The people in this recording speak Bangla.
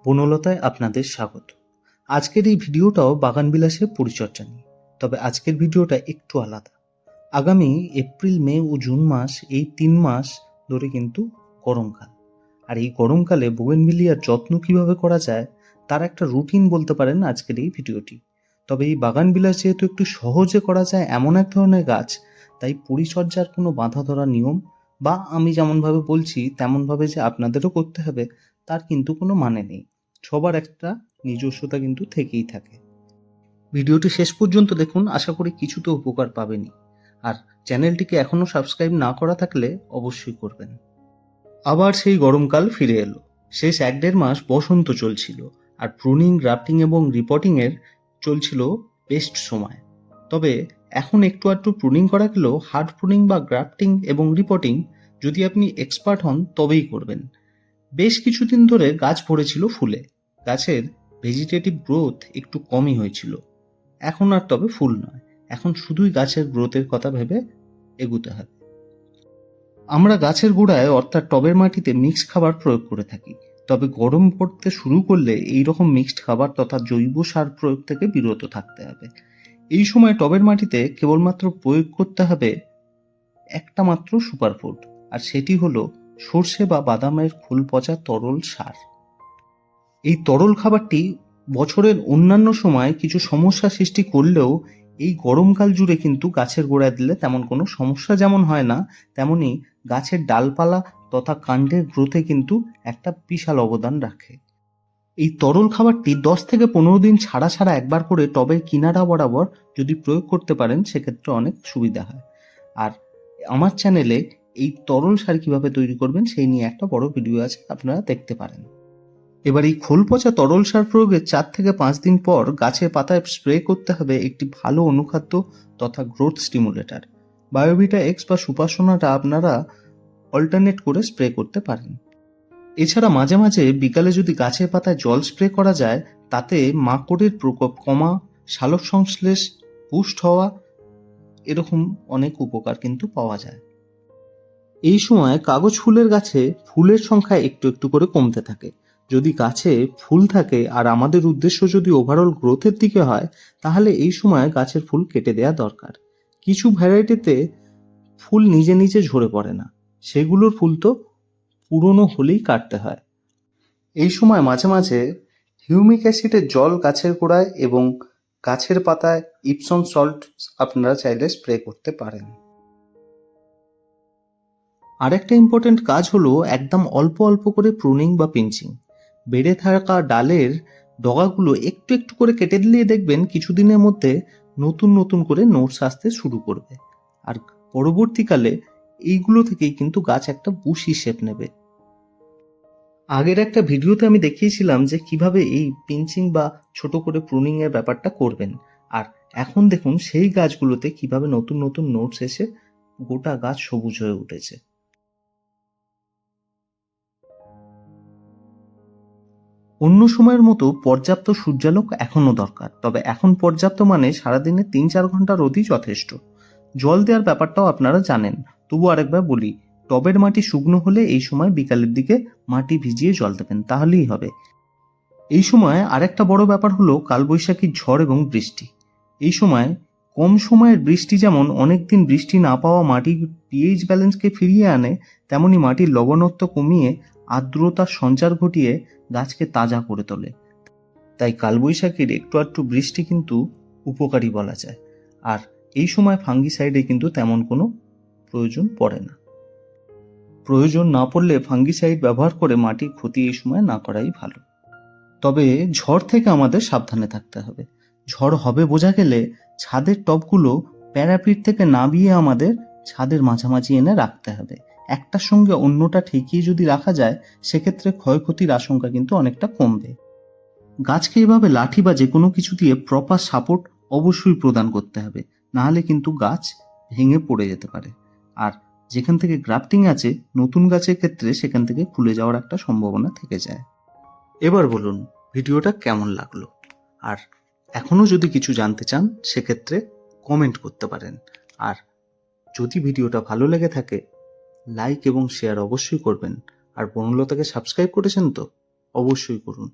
বনলতায় আপনাদের স্বাগত। আজকের এই ভিডিওটাও বাগানবিলাসের পরিচর্যা নিয়ে, তবে আজকের ভিডিওটা একটু আলাদা। আগামী এপ্রিল, মে ও জুন মাস, এই 3 মাস ধরে কিন্তু গরমকাল। আর এই গরমকালে বোগেনভিলিয়ার যত্ন কিভাবে করা যায় তার একটা রুটিন বলতে পারেন আজকের এই ভিডিওটি। তবে এই বাগানবিলাস যেহেতু একটু সহজে করা যায় এমন এক ধরনের গাছ, তাই পরিচর্যার কোনো বাঁধা ধরা নিয়ম বা আমি যেমনভাবে বলছি তেমনভাবে যে আপনাদেরও করতে হবে তার কিন্তু কোনো মানে নেই। সবার একটা নিজস্বতা কিন্তু থেকেই থাকে। ভিডিওটি শেষ পর্যন্ত দেখুন, আশা করি কিছু তো উপকার পাবেনই। আর চ্যানেলটিকে এখনো সাবস্ক্রাইব না করা থাকলে অবশ্যই করবেন। আবার সেই গরমকাল ফিরে এলো। শেষ 1-1.5 মাস বসন্ত চলছিল, আর প্রুনিং, গ্রাফটিং এবং রিপোর্টিং এর চলছিল বেস্ট সময়। তবে এখন একটু আধটু প্রুনিং করা গেলেও হার্ড প্রুনিং বা গ্রাফটিং এবং রিপোর্টিং যদি আপনি এক্সপার্ট হন তবেই করবেন। বেশ কিছুদিন ধরে গাছ ভরেছিল ফুলে। গাছের ভেজিটেটিভ গ্রোথ একটু কমই হয়েছিল। এখন আর তবে ফুল নয়, এখন শুধুই গাছের গ্রোথের কথা ভেবে এগুতে হবে। আমরা গাছের গোড়ায় অর্থাৎ টবের মাটিতে মিক্সড খাবার প্রয়োগ করে থাকি। তবে গরম পড়তে শুরু করলে এই রকম মিক্সড খাবার তথা জৈব সার প্রয়োগ থেকে বিরত থাকতে হবে। এই সময় টবের মাটিতে কেবলমাত্র প্রয়োগ করতে হবে একটা মাত্র সুপারফুড, আর সেটি হলো সর্ষে বা বাদামের খোল পচা তরল সার। এই তরল খাবারটি বছরের অন্যান্য সময় কিছু সমস্যা সৃষ্টি করলেও এই গরমকাল জুড়ে কিন্তু গাছের গোড়ায় দিলে তেমন কোনো সমস্যা যেমন হয় না, তেমনি গাছের ডালপালা তথা কাণ্ডের গ্রোথে কিন্তু একটা বিশাল অবদান রাখে। এই তরল খাবারটি 10 থেকে 15 দিন ছাড়া ছাড়া একবার করে টবের কিনারা বরাবর যদি প্রয়োগ করতে পারেন সেক্ষেত্রে অনেক সুবিধা হয়। আর আমার চ্যানেলে এই তরল সার কিভাবে তৈরি করবেন সেই নিয়ে একটা বড় ভিডিও আছে, আপনারা দেখতে পারেন। এবার এই খোল পচা তরল সার প্রয়োগের 4 থেকে 5 দিন পর গাছের পাতায় স্প্রে করতে হবে একটি ভালো অনুখাদ্য তথা গ্রোথ স্টিমুলেটর। বায়োভিটা এক্স বা সুপারসোনাটা আপনারা অল্টারনেট করে স্প্রে করতে পারেন। এছাড়া মাঝে মাঝে বিকালে যদি গাছের পাতায় জল স্প্রে করা যায় তাতে মাকড়ের প্রকোপ কমা, সালোক সংশ্লেষ বুস্ট হওয়া, এরকম অনেক উপকার কিন্তু পাওয়া যায়। এই সময় কাগজ ফুলের গাছে ফুলের সংখ্যা একটু একটু করে কমতে থাকে। যদি গাছে ফুল থাকে আর আমাদের উদ্দেশ্য যদি ওভারঅল গ্রোথের দিকে হয় তাহলে এই সময় গাছের ফুল কেটে দেওয়া দরকার। কিছু ভ্যারাইটিতে ফুল নিজে নিজে ঝরে পড়ে না, সেগুলোর ফুল তো পুরনো হলেই কাটতে হয়। এই সময় মাঝে মাঝে হিউমিক অ্যাসিডের জল গাছের গোড়ায় এবং গাছের পাতায় ইপসম সল্ট আপনারা চাইলে স্প্রে করতে পারেন। আরেকটা ইম্পর্টেন্ট কাজ হলো একদম অল্প অল্প করে প্রুনিং বা পিঞ্চিং। বেড়ে থাকা ডালের ডগাগুলো একটু একটু করে কেটে দিলে দেখবেন কিছুদিনের মধ্যে নতুন নতুন করে নোটস আসতে শুরু করবে। আর পরবর্তীকালে এইগুলো থেকেই কিন্তু গাছ একটা বুশি শেপ নেবে। আগের একটা ভিডিওতে আমি দেখিয়েছিলাম যে কিভাবে এই পিঞ্চিং বা ছোট করে প্রুনিং এর ব্যাপারটা করবেন। আর এখন দেখুন সেই গাছগুলোতে কিভাবে নতুন নতুন নোটস এসে গোটা গাছ সবুজ হয়ে উঠেছে। অন্য সময়ের মতো পর্যাপ্ত সূর্যালোক এখনো দরকার, তবে এখন পর্যাপ্ত মানে সারাদিনে 3-4 ঘন্টা রোদই যথেষ্ট। জল দেওয়ার ব্যাপারটাও আপনারা জানেন, তবু আরেকবার বলি, টবের মাটি শুকনো হলে এই সময় বিকালের দিকে মাটি ভিজিয়ে জল দেবেন, তাহলেই হবে। এই সময় আরেকটা বড় ব্যাপার হলো কালবৈশাখীর ঝড় এবং বৃষ্টি। এই সময় কম সময়ের বৃষ্টি যেমন অনেকদিন বৃষ্টি না পাওয়া মাটির পিএইচ ব্যালেন্সকে ফিরিয়ে আনে, তেমনি মাটির লবণত্ব কমিয়ে আর্দ্রতার সঞ্চার ঘটিয়ে গাছকে তাজা করে তোলে। তাই কালবৈশাখীর একটু আধটু বৃষ্টি কিন্তু উপকারী বলা যায়। আর এই সময় ফাঙ্গিসাইডে কিন্তু তেমন কোনো প্রয়োজন পড়ে না। প্রয়োজন না পড়লে ফাঙ্গিসাইড ব্যবহার করে মাটির ক্ষতি এই সময় না করাই ভালো। তবে ঝড় থেকে আমাদের সাবধানে থাকতে হবে। ঝড় হবে বোঝা গেলে ছাদের টবগুলো প্যারাপিট থেকে নামিয়ে আমাদের ছাদের মাঝামাঝি এনে রাখতে হবে। একটার সঙ্গে অন্যটা ঠেকিয়ে যদি রাখা যায় সেক্ষেত্রে ক্ষয়ক্ষতির আশঙ্কা কিন্তু অনেকটা কমবে। গাছকে এভাবে লাঠি বা যে কোনো কিছু দিয়ে প্রপার সাপোর্ট অবশ্যই প্রদান করতে হবে, নাহলে কিন্তু গাছ ভেঙে পড়ে যেতে পারে। আর যেখান থেকে গ্রাফটিং আছে নতুন গাছের ক্ষেত্রে সেখান থেকে খুলে যাওয়ার একটা সম্ভাবনা থেকে যায়। এবার বলুন ভিডিওটা কেমন লাগলো, আর এখনো যদি কিছু জানতে চান সেক্ষেত্রে কমেন্ট করতে পারেন। আর যদি ভিডিওটা ভালো লেগে থাকে লাইক এবং শেয়ার অবশ্যই করবেন। আর বনলতাকে সাবস্ক্রাইব করেছেন তো অবশ্যই করুন।